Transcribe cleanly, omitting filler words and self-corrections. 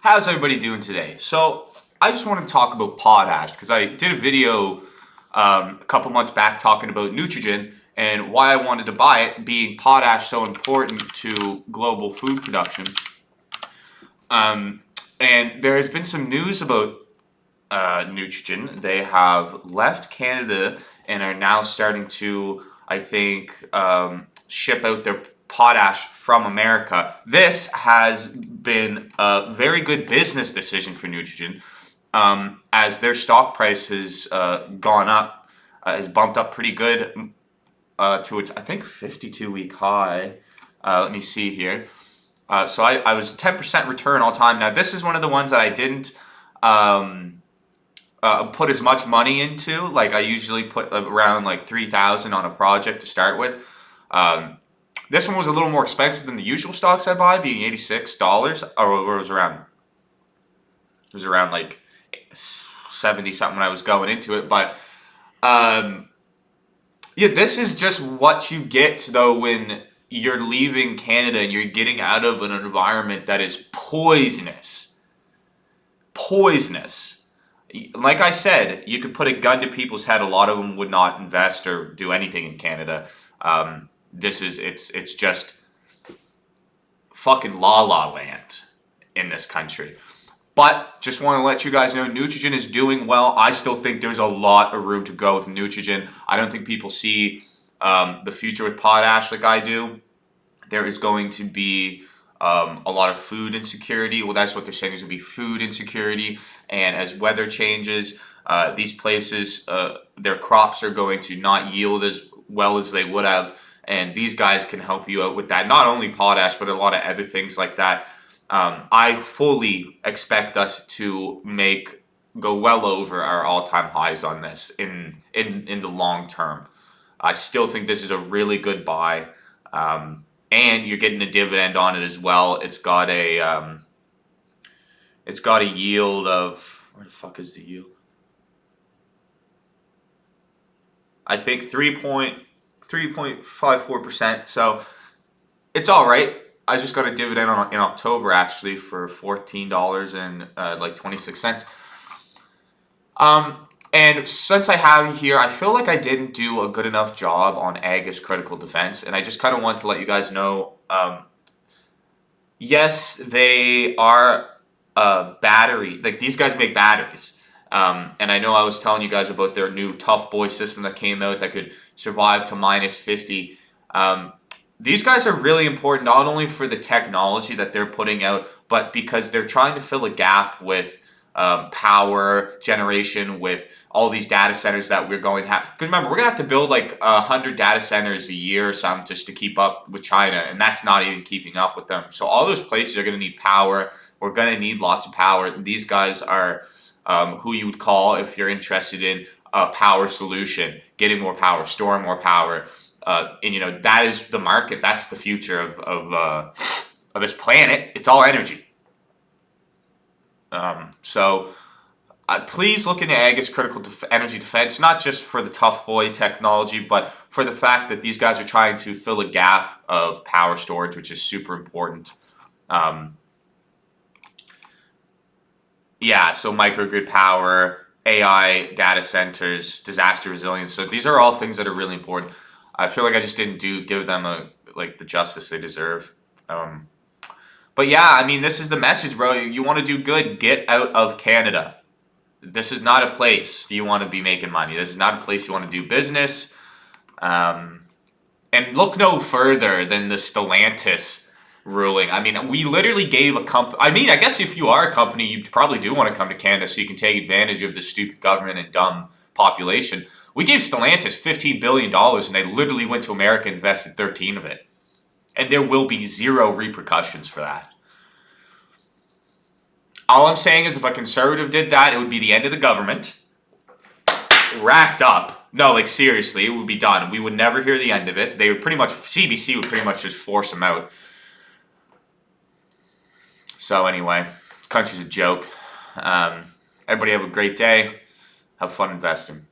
How's everybody doing today? So I just want to talk about potash because I did a video a couple months back talking about Nutrien and why I wanted to buy it, being potash so important to global food production. And there has been some news about Nutrien. They have left Canada and are now starting to, I think, ship out their potash from America. This has been a very good business decision for Nutrien, as their stock price has gone up, has bumped up pretty good to its, I think, 52-week high. Let me see here. So I was 10% return all time. Now, this is one of the ones that I didn't put as much money into. Like, I usually put around like 3,000 on a project to start with. This one was a little more expensive than the usual stocks I buy, being $86, or it was around like 70 something when I was going into it. But yeah, this is just what you get though when you're leaving Canada and you're getting out of an environment that is poisonous. Poisonous. Like I said, you could put a gun to people's head. A lot of them would not invest or do anything in Canada. It's just fucking la la land in this country. But just want to let you guys know, Nutrien is doing well. I still think there's a lot of room to go with Nutrien. I don't think people see the future with potash like I do. There is going to be a lot of food insecurity. Well, that's what they're saying. There's going to be food insecurity. And as weather changes, these places, their crops are going to not yield as well as they would have. And these guys can help you out with that. Not only potash, but a lot of other things like that. I fully expect us to go well over our all-time highs on this in the long term. I still think this is a really good buy, and you're getting a dividend on it as well. It's got a yield of, where the fuck is the yield? I think 3.54%. So it's all right. I just got a dividend in October actually for $14 and like 26 cents. And since I have you here, I feel like I didn't do a good enough job on ag as critical defense, and I just kind of want to let you guys know. Yes, they are battery. Like, these guys make batteries. And I know I was telling you guys about their new Tough Boy system that came out that could survive to -50. These guys are really important not only for the technology that they're putting out, but because they're trying to fill a gap with power generation, with all these data centers that we're going to have. Because remember, we're going to have to build like 100 data centers a year or something just to keep up with China, and that's not even keeping up with them. So all those places are going to need power. We're going to need lots of power. And these guys are who you would call, if you're interested in a power solution, getting more power, storing more power. And that is the market. That's the future of this planet. It's all energy. So please look into ag as critical energy defense, not just for the tough boy technology, but for the fact that these guys are trying to fill a gap of power storage, which is super important. Yeah, so microgrid power, AI, data centers, disaster resilience. So these are all things that are really important. I feel like I just didn't give them the justice they deserve. But yeah, I mean, this is the message, bro. You want to do good, get out of Canada. This is not a place you want to be making money. This is not a place you want to do business. And look no further than the Stellantis ruling. I mean, we literally gave a company. I mean, I guess if you are a company, you probably do want to come to Canada so you can take advantage of the stupid government and dumb population. We gave Stellantis $15 billion, and they literally went to America and invested 13 of it. And there will be zero repercussions for that. All I'm saying is if a conservative did that, it would be the end of the government. Wrapped up. No, like, seriously, it would be done. We would never hear the end of it. They would CBC would pretty much just force them out. So anyway, this country's a joke. Everybody have a great day. Have fun investing.